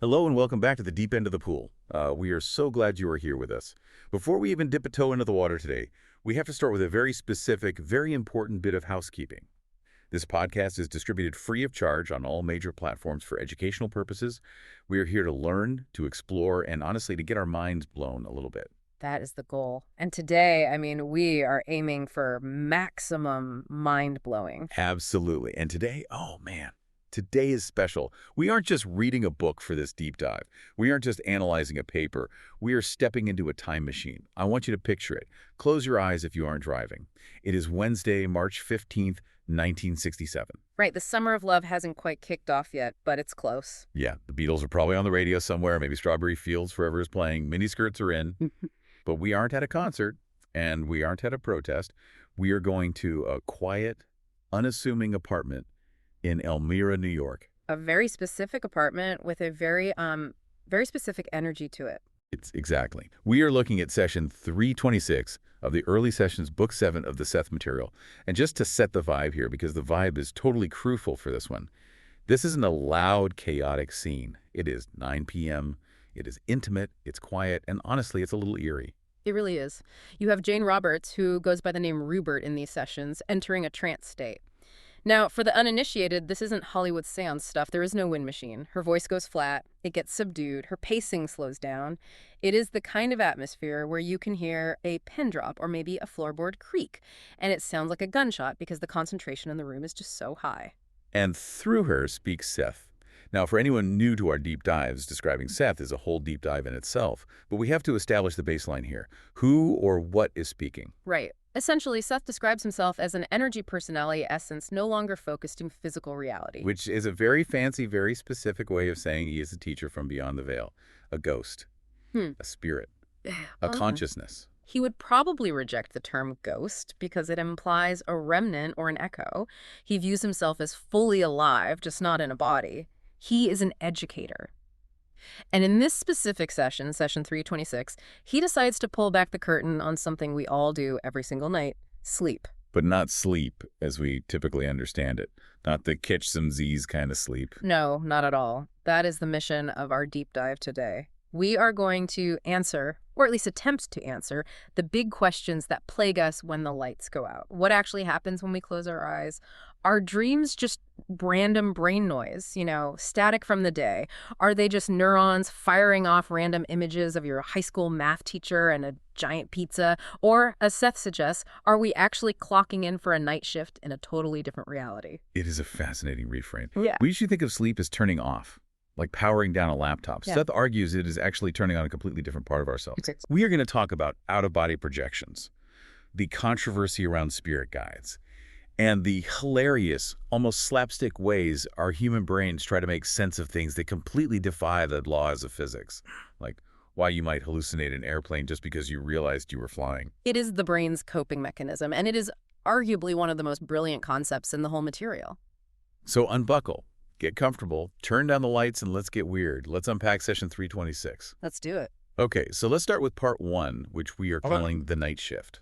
Hello and welcome back to the deep end of the pool. We are so glad you are here with us. Before we even dip a toe into the water today, we have to start with a very specific, very important bit of housekeeping. This podcast is distributed free of charge on all major platforms for educational purposes. We are here to learn, to explore, and honestly, to get our minds blown a little bit. That is the goal. And today, we are aiming for maximum mind-blowing. Absolutely. And today, oh man, today is special. We aren't just reading a book for this deep dive. We aren't just analyzing a paper. We are stepping into a time machine. I want you to picture it. Close your eyes if you aren't driving. It is Wednesday, March 15th, 1967. Right, the summer of love hasn't quite kicked off yet, but it's close. Yeah, the Beatles are probably on the radio somewhere. Maybe Strawberry Fields Forever is playing. Miniskirts are in. But we aren't at a concert, and we aren't at a protest. We are going to a quiet, unassuming apartment in Elmira, New York. A very specific apartment with a very specific energy to it. Exactly. We are looking at session 326 of the early sessions, book 7 of the Seth Material. And just to set the vibe here, because the vibe is totally crucial for this one, this isn't a loud, chaotic scene. It is 9 p.m., it is intimate, it's quiet, and honestly, it's a little eerie. It really is. You have Jane Roberts, who goes by the name Ruburt in these sessions, entering a trance state. Now, for the uninitiated, this isn't Hollywood seance stuff. There is no wind machine. Her voice goes flat, it gets subdued, her pacing slows down. It is the kind of atmosphere where you can hear a pin drop or maybe a floorboard creak, and it sounds like a gunshot because the concentration in the room is just so high. And through her speaks Seth. Now, for anyone new to our deep dives, describing Seth is a whole deep dive in itself, but we have to establish the baseline here. Who or what is speaking? Right. Essentially, Seth describes himself as an energy personality essence no longer focused in physical reality. Which is a very fancy, very specific way of saying he is a teacher from beyond the veil, a ghost, a spirit, a consciousness. He would probably reject the term ghost because it implies a remnant or an echo. He views himself as fully alive, just not in a body. He is an educator. And in this specific session, session 326, he decides to pull back the curtain on something we all do every single night, sleep. But not sleep as we typically understand it. Not the catch some Z's kind of sleep. No, not at all. That is the mission of our deep dive today. We are going to answer, or at least attempt to answer, the big questions that plague us when the lights go out. What actually happens when we close our eyes? Are dreams just random brain noise, static from the day? Are they just neurons firing off random images of your high school math teacher and a giant pizza? Or, as Seth suggests, are we actually clocking in for a night shift in a totally different reality? It is a fascinating reframe. Yeah. We usually think of sleep as turning off, like powering down a laptop. Yeah. Seth argues it is actually turning on a completely different part of ourselves. We are going to talk about out-of-body projections, the controversy around spirit guides, and the hilarious, almost slapstick ways our human brains try to make sense of things that completely defy the laws of physics, like why you might hallucinate an airplane just because you realized you were flying. It is the brain's coping mechanism, and it is arguably one of the most brilliant concepts in the whole material. So unbuckle, get comfortable, turn down the lights, and let's get weird. Let's unpack session 326. Let's do it. Okay, so let's start with part 1, which we are calling the night shift.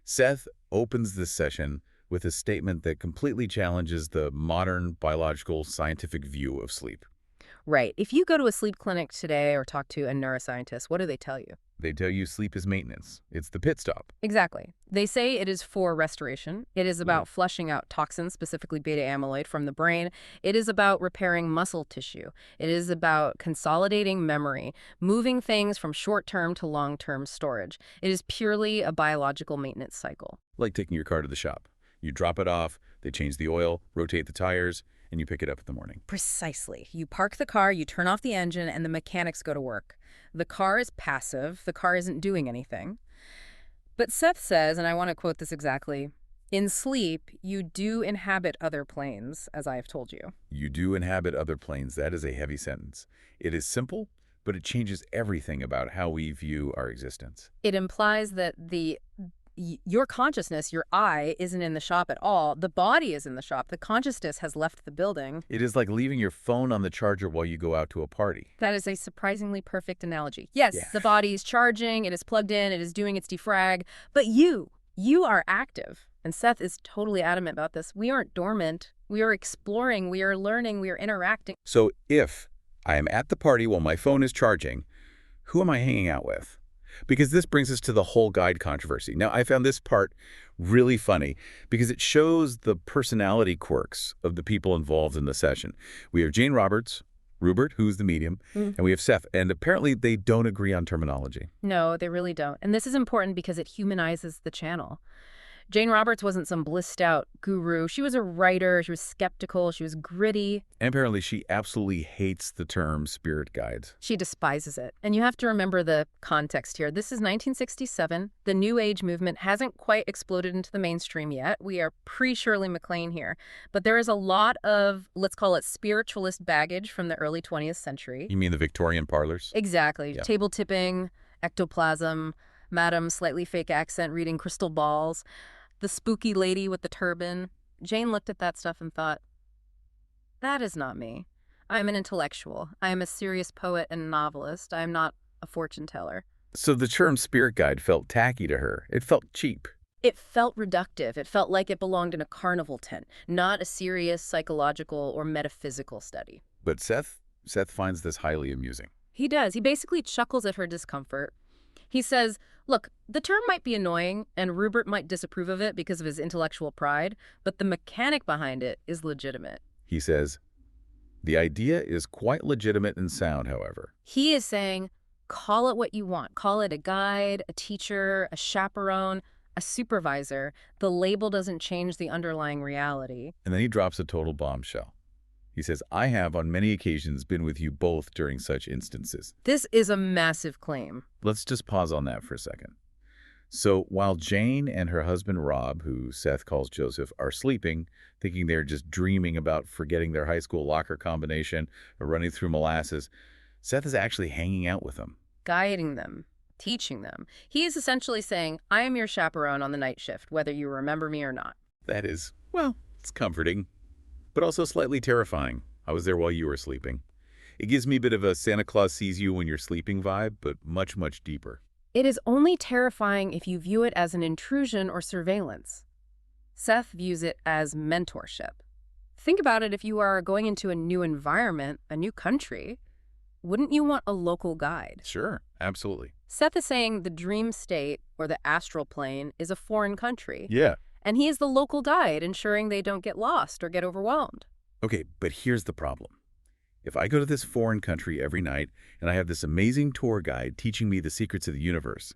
Seth opens this session with a statement that completely challenges the modern biological scientific view of sleep. Right. If you go to a sleep clinic today or talk to a neuroscientist, what do they tell you? They tell you sleep is maintenance. It's the pit stop. Exactly. They say it is for restoration. It is about flushing out toxins, specifically beta amyloid, from the brain. It is about repairing muscle tissue. It is about consolidating memory, moving things from short-term to long-term storage. It is purely a biological maintenance cycle. Like taking your car to the shop. You drop it off, they change the oil, rotate the tires, and you pick it up in the morning. Precisely. You park the car, you turn off the engine, and the mechanics go to work. The car is passive. The car isn't doing anything. But Seth says, and I want to quote this exactly, in sleep, you do inhabit other planes, as I have told you. You do inhabit other planes. That is a heavy sentence. It is simple, but it changes everything about how we view our existence. It implies that your consciousness, your I, isn't in the shop at all. The body is in the shop. The consciousness has left the building. It is like leaving your phone on the charger while you go out to a party. That is a surprisingly perfect analogy. Yes, The body is charging, it is plugged in, it is doing its defrag, but you are active. And Seth is totally adamant about this. We aren't dormant. We are exploring, we are learning, we are interacting. So if I am at the party while my phone is charging. Who am I hanging out with? Because this brings us to the whole guide controversy. Now, I found this part really funny because it shows the personality quirks of the people involved in the session. We have Jane Roberts, Ruburt, who's the medium, and we have Seth, and apparently they don't agree on terminology. No, they really don't. And this is important because it humanizes the channel. Jane Roberts wasn't some blissed out guru. She was a writer. She was skeptical. She was gritty. And apparently she absolutely hates the term spirit guides. She despises it. And you have to remember the context here. This is 1967. The New Age movement hasn't quite exploded into the mainstream yet. We are pre-Shirley MacLaine here. But there is a lot of, let's call it spiritualist baggage from the early 20th century. You mean the Victorian parlors? Exactly. Yeah. Table tipping, ectoplasm, Madam's slightly fake accent reading crystal balls. The spooky lady with the turban. Jane looked at that stuff and thought, that is not me. I am an intellectual. I am a serious poet and novelist. I am not a fortune teller. So the term spirit guide felt tacky to her. It felt cheap. It felt reductive. It felt like it belonged in a carnival tent, not a serious psychological or metaphysical study. But Seth finds this highly amusing. He does. He basically chuckles at her discomfort. He says, look, the term might be annoying, and Ruburt might disapprove of it because of his intellectual pride, but the mechanic behind it is legitimate. He says, the idea is quite legitimate and sound, however. He is saying, call it what you want. Call it a guide, a teacher, a chaperone, a supervisor. The label doesn't change the underlying reality. And then he drops a total bombshell. He says, I have on many occasions been with you both during such instances. This is a massive claim. Let's just pause on that for a second. So while Jane and her husband Rob, who Seth calls Joseph, are sleeping, thinking they're just dreaming about forgetting their high school locker combination or running through molasses, Seth is actually hanging out with them. Guiding them, teaching them. He is essentially saying, I am your chaperone on the night shift, whether you remember me or not. That is, well, it's comforting, but also slightly terrifying. I was there while you were sleeping. It gives me a bit of a Santa Claus sees you when you're sleeping vibe, but much, much deeper. It is only terrifying if you view it as an intrusion or surveillance. Seth views it as mentorship. Think about it if you are going into a new environment, a new country. Wouldn't you want a local guide? Sure, absolutely. Seth is saying the dream state, or the astral plane, is a foreign country. Yeah. And he is the local guide, ensuring they don't get lost or get overwhelmed. Okay, but here's the problem. If I go to this foreign country every night and I have this amazing tour guide teaching me the secrets of the universe,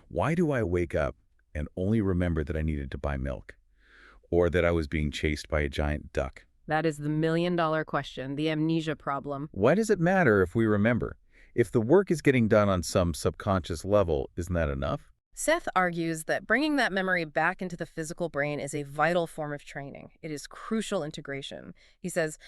why do I wake up and only remember that I needed to buy milk or that I was being chased by a giant duck? That is the million-dollar question, the amnesia problem. Why does it matter if we remember? If the work is getting done on some subconscious level, isn't that enough? Seth argues that bringing that memory back into the physical brain is a vital form of training. It is crucial integration. He says,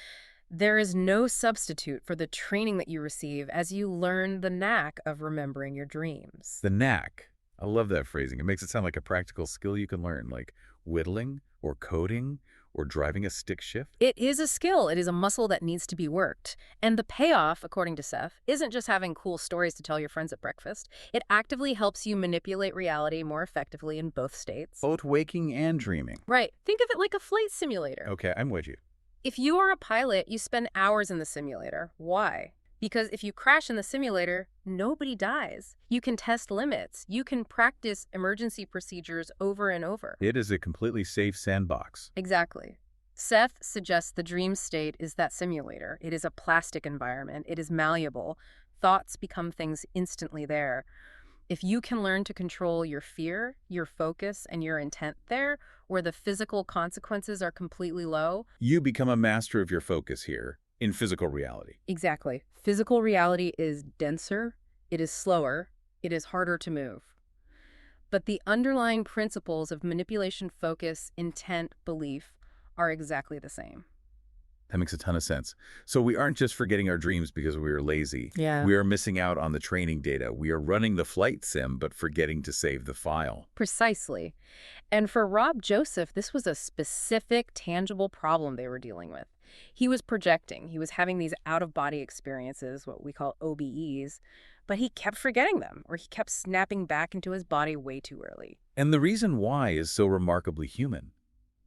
there is no substitute for the training that you receive as you learn the knack of remembering your dreams. The knack. I love that phrasing. It makes it sound like a practical skill you can learn, like whittling or coding or driving a stick shift. It is a skill. It is a muscle that needs to be worked. And the payoff, according to Seth, isn't just having cool stories to tell your friends at breakfast. It actively helps you manipulate reality more effectively in both states. Both waking and dreaming. Right. Think of it like a flight simulator. Okay, I'm with you. If you are a pilot, you spend hours in the simulator. Why? Because if you crash in the simulator, nobody dies. You can test limits. You can practice emergency procedures over and over. It is a completely safe sandbox. Exactly. Seth suggests the dream state is that simulator. It is a plastic environment. It is malleable. Thoughts become things instantly there. If you can learn to control your fear, your focus, and your intent there, where the physical consequences are completely low, you become a master of your focus here in physical reality. Exactly. Physical reality is denser, it is slower, it is harder to move. But the underlying principles of manipulation, focus, intent, belief are exactly the same. That makes a ton of sense. So we aren't just forgetting our dreams because we are lazy. Yeah. We are missing out on the training data. We are running the flight sim, but forgetting to save the file. Precisely. And for Rob Joseph, this was a specific, tangible problem they were dealing with. He was projecting. He was having these out-of-body experiences, what we call OBEs, but he kept forgetting them, or he kept snapping back into his body way too early. And the reason why is so remarkably human.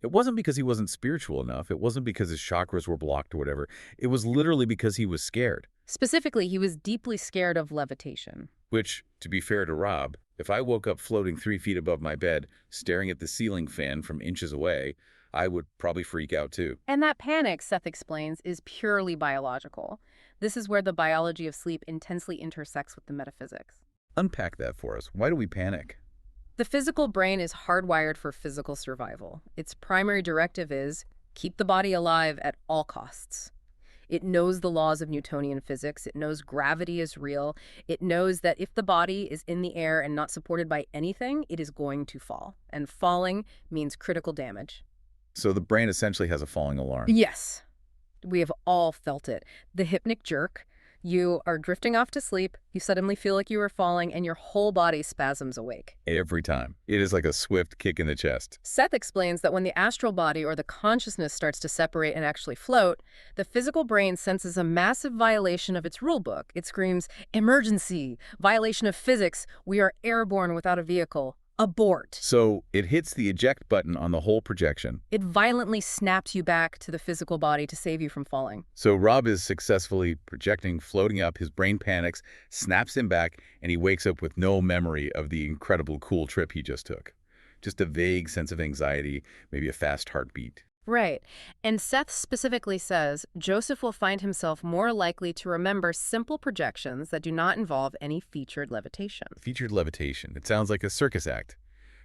It wasn't because he wasn't spiritual enough. It wasn't because his chakras were blocked or whatever. It was literally because he was scared. Specifically, he was deeply scared of levitation. Which, to be fair to Rob, if I woke up floating 3 feet above my bed, staring at the ceiling fan from inches away, I would probably freak out too. And that panic, Seth explains, is purely biological. This is where the biology of sleep intensely intersects with the metaphysics. Unpack that for us. Why do we panic? The physical brain is hardwired for physical survival. Its primary directive is keep the body alive at all costs. It knows the laws of Newtonian physics. It knows gravity is real. It knows that if the body is in the air and not supported by anything, it is going to fall. And falling means critical damage. So the brain essentially has a falling alarm. Yes, we have all felt it. The hypnic jerk. You are drifting off to sleep, you suddenly feel like you are falling, and your whole body spasms awake. Every time. It is like a swift kick in the chest. Seth explains that when the astral body or the consciousness starts to separate and actually float, the physical brain senses a massive violation of its rulebook. It screams, "Emergency! Violation of physics! We are airborne without a vehicle! Abort!" So it hits the eject button on the whole projection. It violently snaps you back to the physical body to save you from falling. So Rob is successfully projecting, floating up, his brain panics, snaps him back, and he wakes up with no memory of the incredible cool trip he just took. Just a vague sense of anxiety, maybe a fast heartbeat. Right. And Seth specifically says Joseph will find himself more likely to remember simple projections that do not involve any featured levitation. Featured levitation. It sounds like a circus act.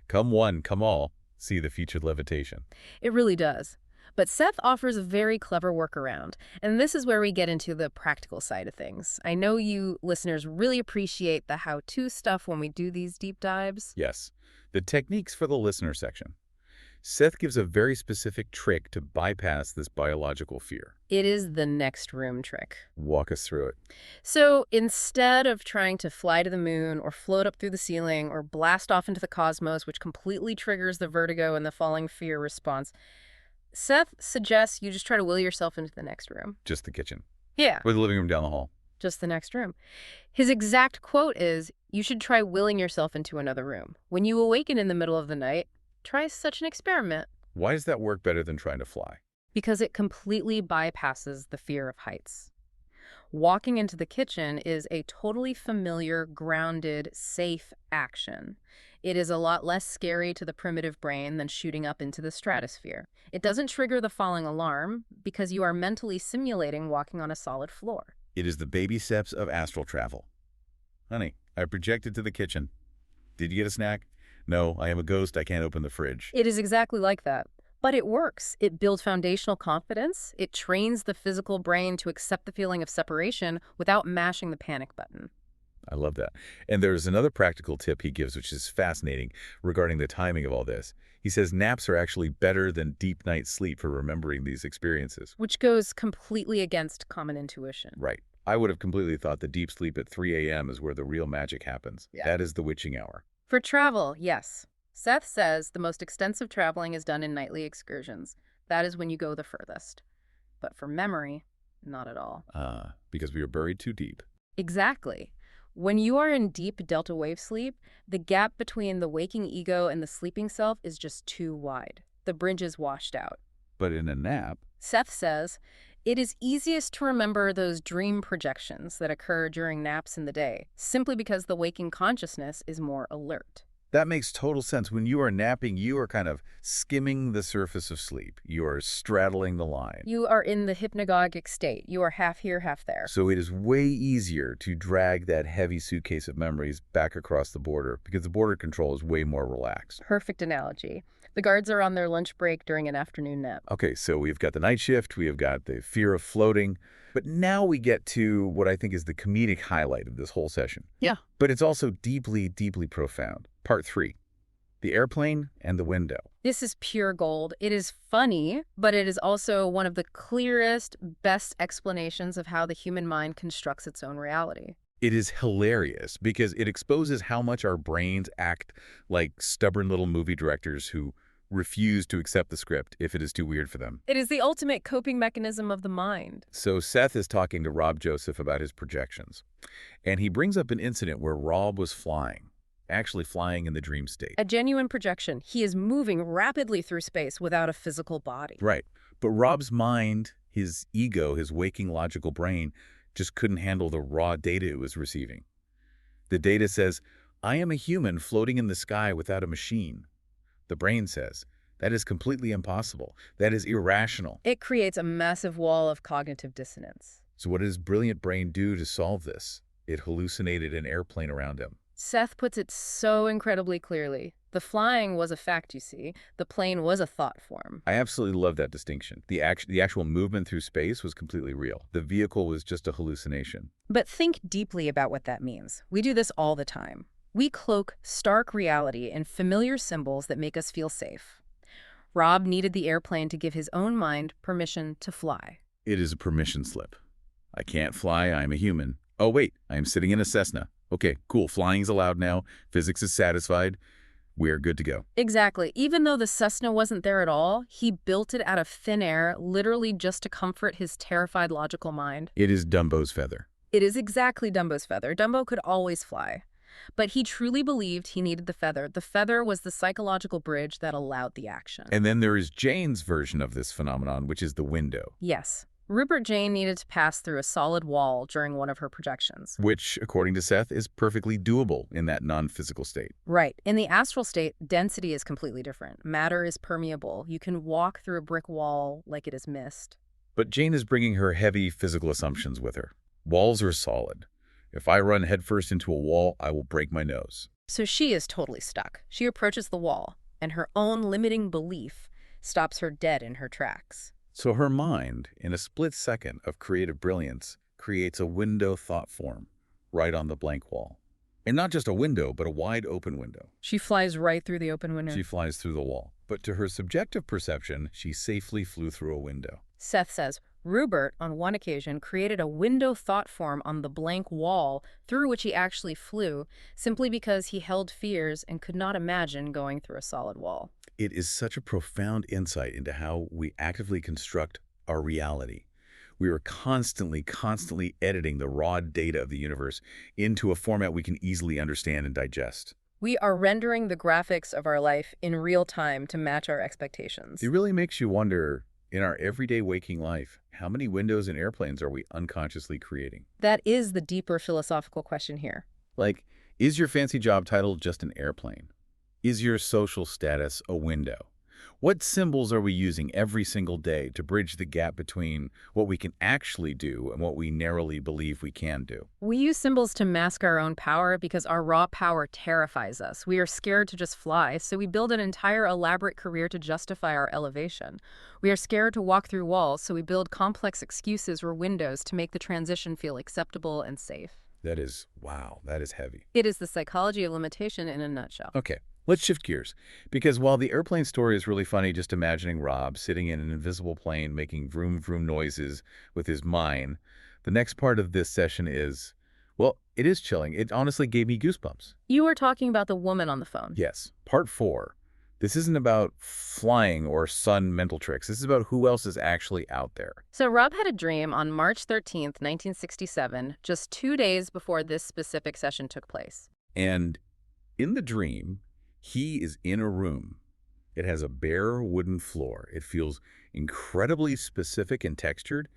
Come one, come all, see the featured levitation. It really does. But Seth offers a very clever workaround, and this is where we get into the practical side of things. I know you listeners really appreciate the how-to stuff when we do these deep dives. Yes. The techniques for the listener section. Seth gives a very specific trick to bypass this biological fear. It is the next room trick. Walk us through it. So instead of trying to fly to the moon or float up through the ceiling or blast off into the cosmos, which completely triggers the vertigo and the falling fear response, Seth suggests you just try to will yourself into the next room. Just the kitchen. Yeah. Or the living room down the hall. Just the next room. His exact quote is, "You should try willing yourself into another room. When you awaken in the middle of the night, try such an experiment." Why does that work better than trying to fly? Because it completely bypasses the fear of heights. Walking into the kitchen is a totally familiar, grounded, safe action. It is a lot less scary to the primitive brain than shooting up into the stratosphere. It doesn't trigger the falling alarm because you are mentally simulating walking on a solid floor. It is the baby steps of astral travel. Honey, I projected to the kitchen. Did you get a snack? No, I am a ghost. I can't open the fridge. It is exactly like that. But it works. It builds foundational confidence. It trains the physical brain to accept the feeling of separation without mashing the panic button. I love that. And there's another practical tip he gives, which is fascinating, regarding the timing of all this. He says naps are actually better than deep night sleep for remembering these experiences. Which goes completely against common intuition. Right. I would have completely thought that deep sleep at 3 a.m. is where the real magic happens. Yeah. That is the witching hour. For travel, yes. Seth says the most extensive traveling is done in nightly excursions. That is when you go the furthest. But for memory, not at all. Because we were buried too deep. Exactly. When you are in deep delta wave sleep, the gap between the waking ego and the sleeping self is just too wide. The bridge is washed out. But in a nap, Seth says, it is easiest to remember those dream projections that occur during naps in the day, simply because the waking consciousness is more alert. that makes total sense. When you are napping, you are kind of skimming the surface of sleep. You are straddling the line. You are in the hypnagogic state. You are half here, half there. So it is way easier to drag that heavy suitcase of memories back across the border because the border control is way more relaxed. Perfect analogy. The guards are on their lunch break during an afternoon nap. Okay, so we've got the night shift, we have got the fear of floating, but now we get to what I think is the comedic highlight of this whole session. Yeah. But it's also deeply, deeply profound. Part 3, the airplane and the window. This is pure gold. It is funny, but it is also one of the clearest, best explanations of how the human mind constructs its own reality. It is hilarious because it exposes how much our brains act like stubborn little movie directors who refuse to accept the script if it is too weird for them. It is the ultimate coping mechanism of the mind. So Seth is talking to Rob Joseph about his projections, and he brings up an incident where Rob was flying, actually flying in the dream state. A genuine projection. He is moving rapidly through space without a physical body. Right. But Rob's mind, his ego, his waking logical brain, just couldn't handle the raw data it was receiving. The data says, I am a human floating in the sky without a machine. The brain says, that is completely impossible. That is irrational. It creates a massive wall of cognitive dissonance. So what does his brilliant brain do to solve this? It hallucinated an airplane around him. Seth puts it so incredibly clearly. The flying was a fact, you see. The plane was a thought form. I absolutely love that distinction. The actual movement through space was completely real. The vehicle was just a hallucination. But think deeply about what that means. We do this all the time. We cloak stark reality in familiar symbols that make us feel safe. Rob needed the airplane to give his own mind permission to fly. It is a permission slip. I can't fly, I am a human. Oh wait, I am sitting in a Cessna. Okay, cool, flying's allowed now. Physics is satisfied. We're good to go. Exactly. Even though the Cessna wasn't there at all, he built it out of thin air, literally just to comfort his terrified logical mind. It is Dumbo's feather. It is exactly Dumbo's feather. Dumbo could always fly. But he truly believed he needed the feather. The feather was the psychological bridge that allowed the action. And then there is Jane's version of this phenomenon, which is the window. Yes. Ruburt Jane needed to pass through a solid wall during one of her projections. Which, according to Seth, is perfectly doable in that non-physical state. Right. In the astral state, density is completely different. Matter is permeable. You can walk through a brick wall like it is mist. But Jane is bringing her heavy physical assumptions with her. Walls are solid. If I run headfirst into a wall, I will break my nose. So she is totally stuck. She approaches the wall, and her own limiting belief stops her dead in her tracks. So her mind, in a split second of creative brilliance, creates a window thought form right on the blank wall. And not just a window, but a wide open window. She flies right through the open window. She flies through the wall. But to her subjective perception, she safely flew through a window. Seth says, Ruburt, on one occasion, created a window thought form on the blank wall through which he actually flew, simply because he held fears and could not imagine going through a solid wall. It is such a profound insight into how we actively construct our reality. We are constantly editing the raw data of the universe into a format we can easily understand and digest. We are rendering the graphics of our life in real time to match our expectations. It really makes you wonder, in our everyday waking life, how many windows and airplanes are we unconsciously creating? That is the deeper philosophical question here. Like, is your fancy job title just an airplane? Is your social status a window? What symbols are we using every single day to bridge the gap between what we can actually do and what we narrowly believe we can do? We use symbols to mask our own power because our raw power terrifies us. We are scared to just fly, so we build an entire elaborate career to justify our elevation. We are scared to walk through walls, so we build complex excuses or windows to make the transition feel acceptable and safe. That is, wow, that is heavy. It is the psychology of limitation in a nutshell. Okay. Let's shift gears, because while the airplane story is really funny, just imagining Rob sitting in an invisible plane making vroom vroom noises with his mind, the next part of this session is, well, it is chilling. It honestly gave me goosebumps. You were talking about the woman on the phone. Yes. Part 4. This isn't about flying or sun mental tricks. This is about who else is actually out there. So Rob had a dream on March 13th, 1967, just 2 days before this specific session took place. And in the dream, he is in a room. It has a bare wooden floor. It feels incredibly specific and textured.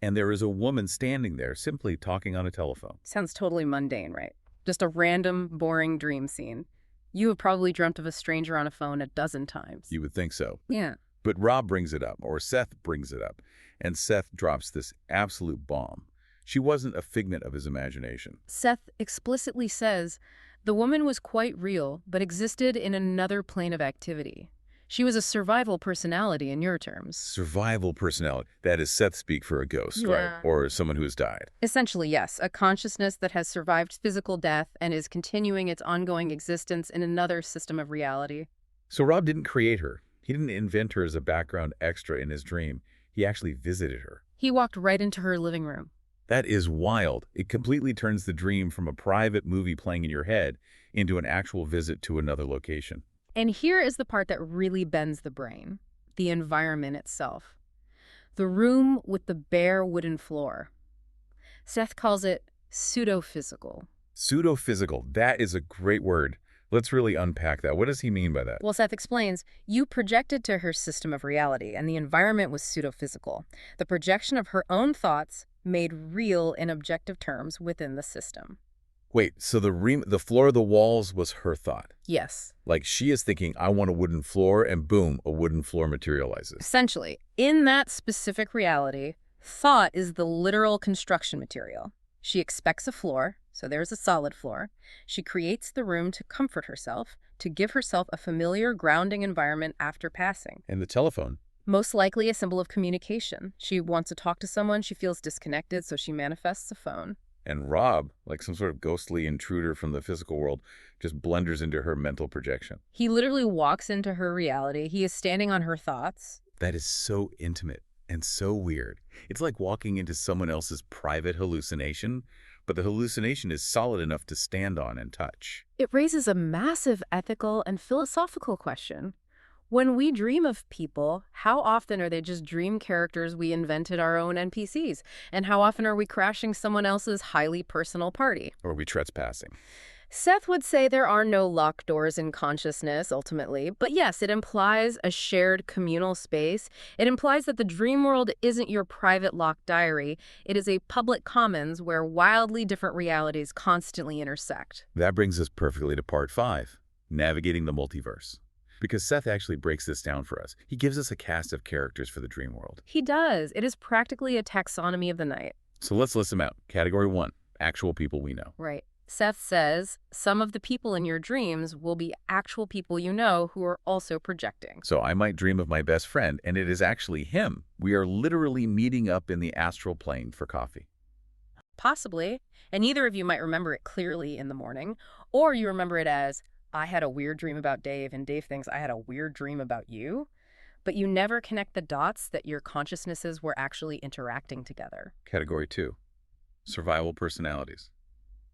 And there is a woman standing there simply talking on a telephone. Sounds totally mundane, right? Just a random, boring dream scene. You have probably dreamt of a stranger on a phone a dozen times. You would think so. Yeah. But Rob brings it up, or Seth brings it up. And Seth drops this absolute bomb. She wasn't a figment of his imagination. Seth explicitly says, the woman was quite real, but existed in another plane of activity. She was a survival personality in your terms. Survival personality. That is Seth speak for a ghost, Yeah. right? Or someone who has died. Essentially, yes. A consciousness that has survived physical death and is continuing its ongoing existence in another system of reality. So Rob didn't create her. He didn't invent her as a background extra in his dream. He actually visited her. He walked right into her living room. That is wild. It completely turns the dream from a private movie playing in your head into an actual visit to another location. And here is the part that really bends the brain. The environment itself. The room with the bare wooden floor. Seth calls it pseudo-physical. Pseudo-physical. That is a great word. Let's really unpack that. What does he mean by that? Well, Seth explains, you projected to her system of reality, and the environment was pseudo-physical. The projection of her own thoughts, made real in objective terms within the system. Wait, so the floor of the walls was her thought. Yes. Like she is thinking, I want a wooden floor, and boom, a wooden floor materializes. Essentially, in that specific reality, thought is the literal construction material. She expects a floor, so there's a solid floor. She creates the room to comfort herself, to give herself a familiar grounding environment after passing. And the telephone. Most likely a symbol of communication. She wants to talk to someone, she feels disconnected, so she manifests a phone. And Rob, like some sort of ghostly intruder from the physical world, just blunders into her mental projection. He literally walks into her reality. He is standing on her thoughts. That is so intimate and so weird. It's like walking into someone else's private hallucination, but the hallucination is solid enough to stand on and touch. It raises a massive ethical and philosophical question. When we dream of people, how often are they just dream characters we invented our own NPCs? And how often are we crashing someone else's highly personal party? Or we trespassing. Seth would say there are no locked doors in consciousness, ultimately. But yes, it implies a shared communal space. It implies that the dream world isn't your private locked diary. It is a public commons where wildly different realities constantly intersect. That brings us perfectly to part 5, navigating the multiverse. Because Seth actually breaks this down for us. He gives us a cast of characters for the dream world. He does. It is practically a taxonomy of the night. So let's list them out. Category 1, actual people we know. Right. Seth says some of the people in your dreams will be actual people you know who are also projecting. So I might dream of my best friend, and it is actually him. We are literally meeting up in the astral plane for coffee. Possibly. And either of you might remember it clearly in the morning, or you remember it as, I had a weird dream about Dave, and Dave thinks I had a weird dream about you. But you never connect the dots that your consciousnesses were actually interacting together. Category 2, survival personalities.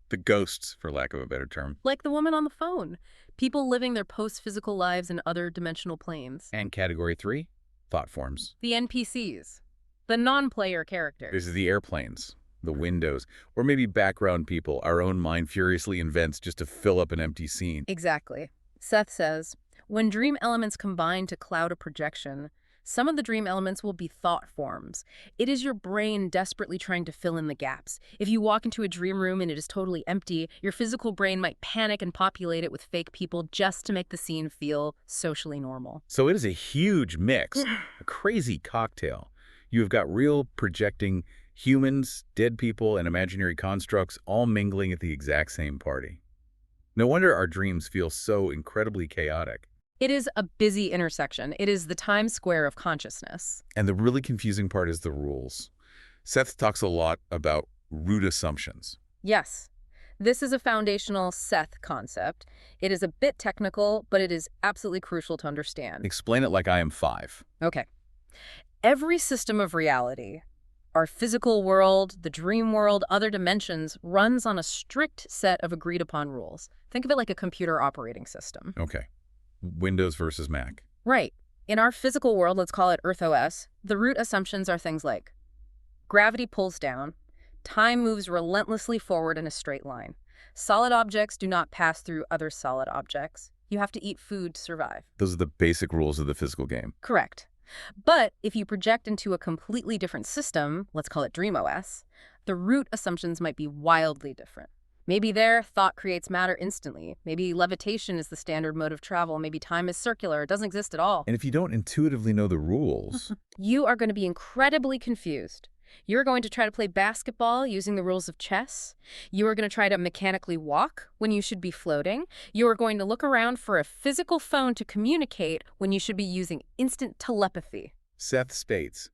The ghosts, for lack of a better term. Like the woman on the phone. People living their post-physical lives in other dimensional planes. And category 3, thought forms. The NPCs. The non-player characters. This is the airplanes, the windows, or maybe background people our own mind furiously invents just to fill up an empty scene. Exactly. Seth says, when dream elements combine to cloud a projection, some of the dream elements will be thought forms. It is your brain desperately trying to fill in the gaps. If you walk into a dream room and it is totally empty, your physical brain might panic and populate it with fake people just to make the scene feel socially normal. So it is a huge mix, a crazy cocktail. You have got real projecting humans, dead people, and imaginary constructs all mingling at the exact same party. No wonder our dreams feel so incredibly chaotic. It is a busy intersection. It is the Times Square of consciousness. And the really confusing part is the rules. Seth talks a lot about root assumptions. Yes. This is a foundational Seth concept. It is a bit technical, but it is absolutely crucial to understand. Explain it like I am 5. Okay. Every system of reality, our physical world, the dream world, other dimensions, runs on a strict set of agreed-upon rules. Think of it like a computer operating system. Okay. Windows versus Mac. Right. In our physical world, let's call it Earth OS, the root assumptions are things like gravity pulls down, time moves relentlessly forward in a straight line, solid objects do not pass through other solid objects, you have to eat food to survive. Those are the basic rules of the physical game. Correct. But if you project into a completely different system, let's call it Dream OS, the root assumptions might be wildly different. Maybe there, thought creates matter instantly. Maybe levitation is the standard mode of travel. Maybe time is circular. It doesn't exist at all. And if you don't intuitively know the rules... You are going to be incredibly confused. You're going to try to play basketball using the rules of chess. You are going to try to mechanically walk when you should be floating. You are going to look around for a physical phone to communicate when you should be using instant telepathy. Seth states,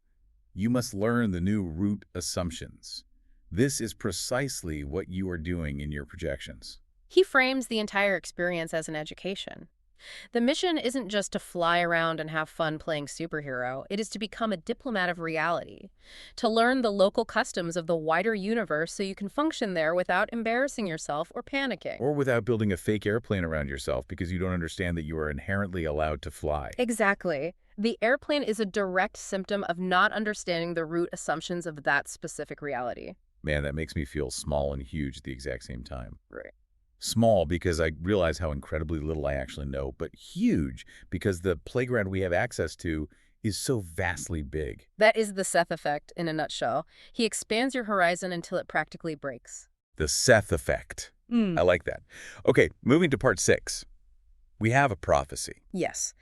you must learn the new root assumptions. This is precisely what you are doing in your projections. He frames the entire experience as an education. The mission isn't just to fly around and have fun playing superhero. It is to become a diplomat of reality, to learn the local customs of the wider universe so you can function there without embarrassing yourself or panicking. Or without building a fake airplane around yourself because you don't understand that you are inherently allowed to fly. Exactly. The airplane is a direct symptom of not understanding the root assumptions of that specific reality. Man, that makes me feel small and huge at the exact same time. Right. Small because I realize how incredibly little I actually know, but huge because the playground we have access to is so vastly big. That is the Seth effect in a nutshell. He expands your horizon until it practically breaks. The Seth effect. I like that. Okay, moving to part 6. We have a prophecy. Yes.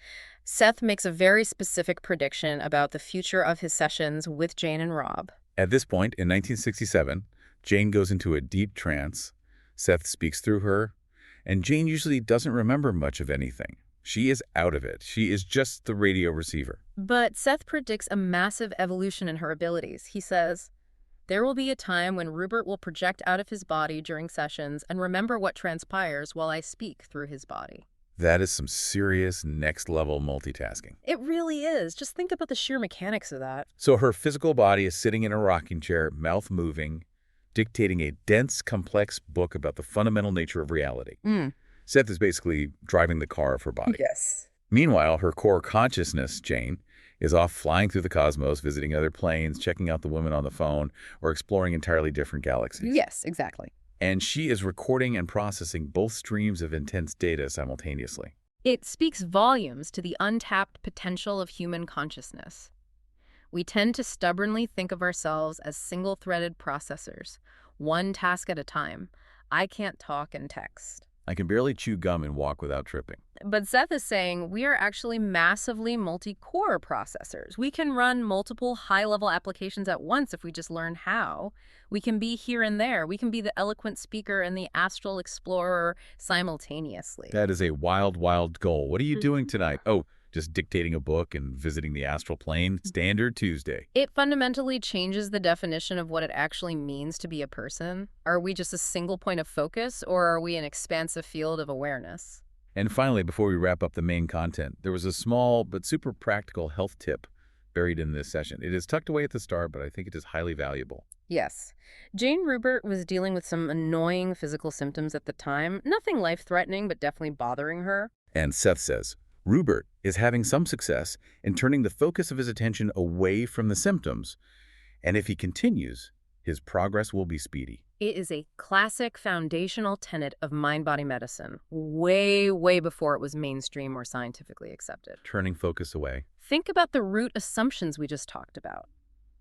Seth makes a very specific prediction about the future of his sessions with Jane and Rob. At this point, in 1967, Jane goes into a deep trance. Seth speaks through her, and Jane usually doesn't remember much of anything. She is out of it. She is just the radio receiver. But Seth predicts a massive evolution in her abilities. He says, "There will be a time when Ruburt will project out of his body during sessions and remember what transpires while I speak through his body." That is some serious next-level multitasking. It really is. Just think about the sheer mechanics of that. So her physical body is sitting in a rocking chair, mouth moving, dictating a dense, complex book about the fundamental nature of reality. Seth is basically driving the car of her body. Yes. Meanwhile, her core consciousness, Jane, is off flying through the cosmos, visiting other planes, checking out the women on the phone, or exploring entirely different galaxies. Yes, exactly. And she is recording and processing both streams of intense data simultaneously. It speaks volumes to the untapped potential of human consciousness. We tend to stubbornly think of ourselves as single-threaded processors, one task at a time. I can't talk and text. I can barely chew gum and walk without tripping. But Seth is saying we are actually massively multi-core processors. We can run multiple high-level applications at once if we just learn how. We can be here and there. We can be the eloquent speaker and the astral explorer simultaneously. That is a wild, wild goal. What are you doing tonight? Oh, just dictating a book and visiting the astral plane. Standard Tuesday. It fundamentally changes the definition of what it actually means to be a person. Are we just a single point of focus, or are we an expansive field of awareness? And finally, before we wrap up the main content, there was a small but super practical health tip buried in this session. It is tucked away at the start, but I think it is highly valuable. Yes. Jane Ruburt was dealing with some annoying physical symptoms at the time. Nothing life-threatening, but definitely bothering her. And Seth says, Ruburt is having some success in turning the focus of his attention away from the symptoms, and if he continues, his progress will be speedy. It is a classic foundational tenet of mind-body medicine, way, way before it was mainstream or scientifically accepted. Turning focus away. Think about the root assumptions we just talked about.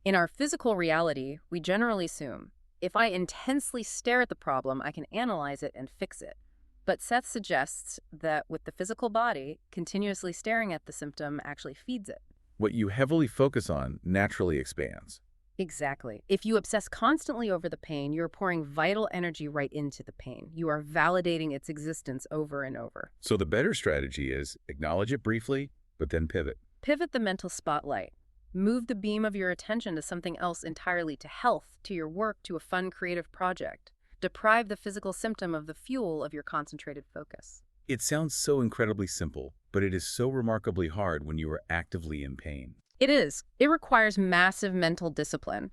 In our physical reality, we generally assume, if I intensely stare at the problem, I can analyze it and fix it. But Seth suggests that with the physical body, continuously staring at the symptom actually feeds it. What you heavily focus on naturally expands. Exactly. If you obsess constantly over the pain, you're pouring vital energy right into the pain. You are validating its existence over and over. So the better strategy is acknowledge it briefly, but then pivot. Pivot the mental spotlight. Move the beam of your attention to something else entirely, to health, to your work, to a fun creative project. Deprive the physical symptom of the fuel of your concentrated focus. It sounds so incredibly simple, but it is so remarkably hard when you are actively in pain. It is. It requires massive mental discipline.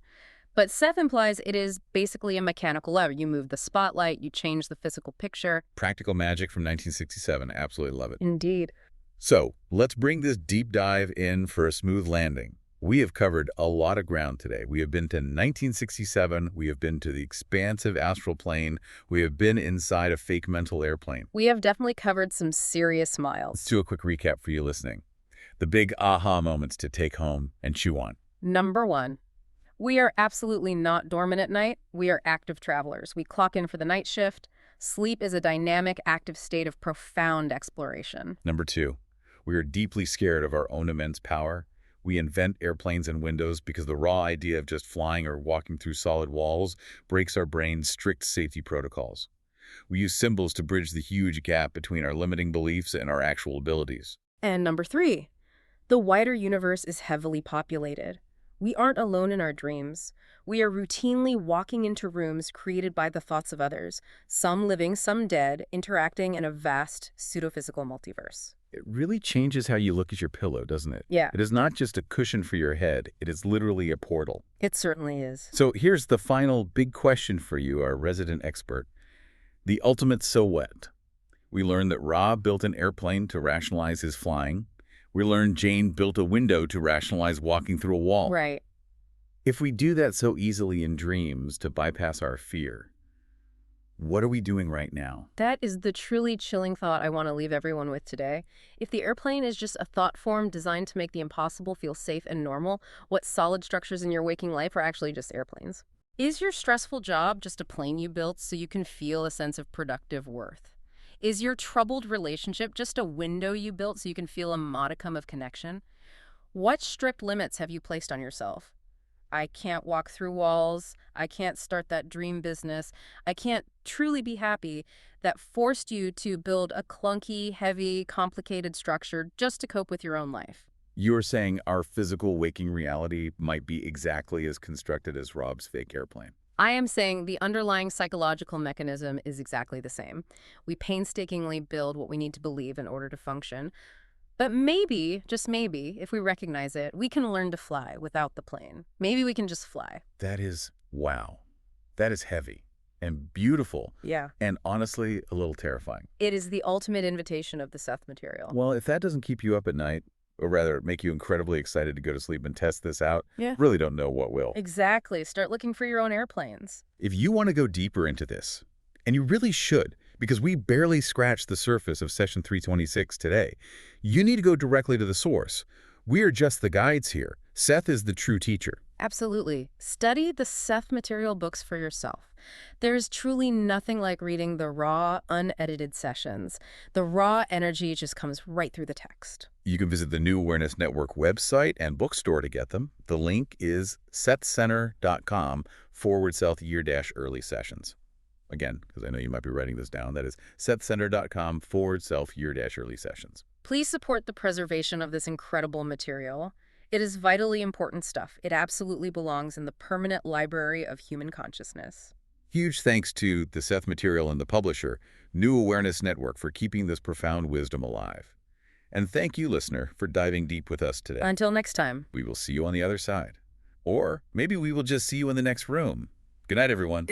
But Seth implies it is basically a mechanical lever. You move the spotlight, you change the physical picture. Practical magic from 1967. Absolutely love it. Indeed. So let's bring this deep dive in for a smooth landing. We have covered a lot of ground today. We have been to 1967. We have been to the expansive astral plane. We have been inside a fake mental airplane. We have definitely covered some serious miles. Let's do a quick recap for you listening. The big aha moments to take home and chew on. Number 1. We are absolutely not dormant at night. We are active travelers. We clock in for the night shift. Sleep is a dynamic, active state of profound exploration. Number 2. We are deeply scared of our own immense power. We invent airplanes and windows because the raw idea of just flying or walking through solid walls breaks our brain's strict safety protocols. We use symbols to bridge the huge gap between our limiting beliefs and our actual abilities. And number 3, the wider universe is heavily populated. We aren't alone in our dreams. We are routinely walking into rooms created by the thoughts of others, some living, some dead, interacting in a vast pseudophysical multiverse. It really changes how you look at your pillow, doesn't it? Yeah. It is not just a cushion for your head. It is literally a portal. It certainly is. So here's the final big question for you, our resident expert. The ultimate so what? We learned that Rob built an airplane to rationalize his flying. We learned Jane built a window to rationalize walking through a wall. Right. If we do that so easily in dreams to bypass our fear, What are we doing right now? That is the truly chilling thought I want to leave everyone with today. If the airplane is just a thought form designed to make the impossible feel safe and normal, what solid structures in your waking life are actually just airplanes? Is your stressful job just a plane you built so you can feel a sense of productive worth? Is your troubled relationship just a window you built so you can feel a modicum of connection? What strict limits have you placed on yourself? I can't walk through walls. I can't start that dream business. I can't truly be happy that forced you to build a clunky, heavy, complicated structure just to cope with your own life. You're saying our physical waking reality might be exactly as constructed as Rob's fake airplane. I am saying the underlying psychological mechanism is exactly the same. We painstakingly build what we need to believe in order to function. But maybe, just maybe, if we recognize it, we can learn to fly without the plane. Maybe we can just fly. That is, wow. That is heavy and beautiful. Yeah. And honestly, a little terrifying. It is the ultimate invitation of the Seth Material. Well, if that doesn't keep you up at night, or rather make you incredibly excited to go to sleep and test this out, Yeah. really don't know what will. Exactly. Start looking for your own airplanes. If you want to go deeper into this, and you really should, because we barely scratched the surface of Session 326 today, you need to go directly to the source. We are just the guides here. Seth is the true teacher. Absolutely. Study the Seth Material books for yourself. There is truly nothing like reading the raw, unedited sessions. The raw energy just comes right through the text. You can visit the New Awareness Network website and bookstore to get them. The link is sethcenter.com/year-early sessions. Again, because I know you might be writing this down, that is sethcenter.com/year-early sessions. Please support the preservation of this incredible material. It is vitally important stuff. It absolutely belongs in the permanent library of human consciousness. Huge thanks to the Seth Material and the publisher, New Awareness Network, for keeping this profound wisdom alive. And thank you, listener, for diving deep with us today. Until next time. We will see you on the other side. Or maybe we will just see you in the next room. Good night, everyone.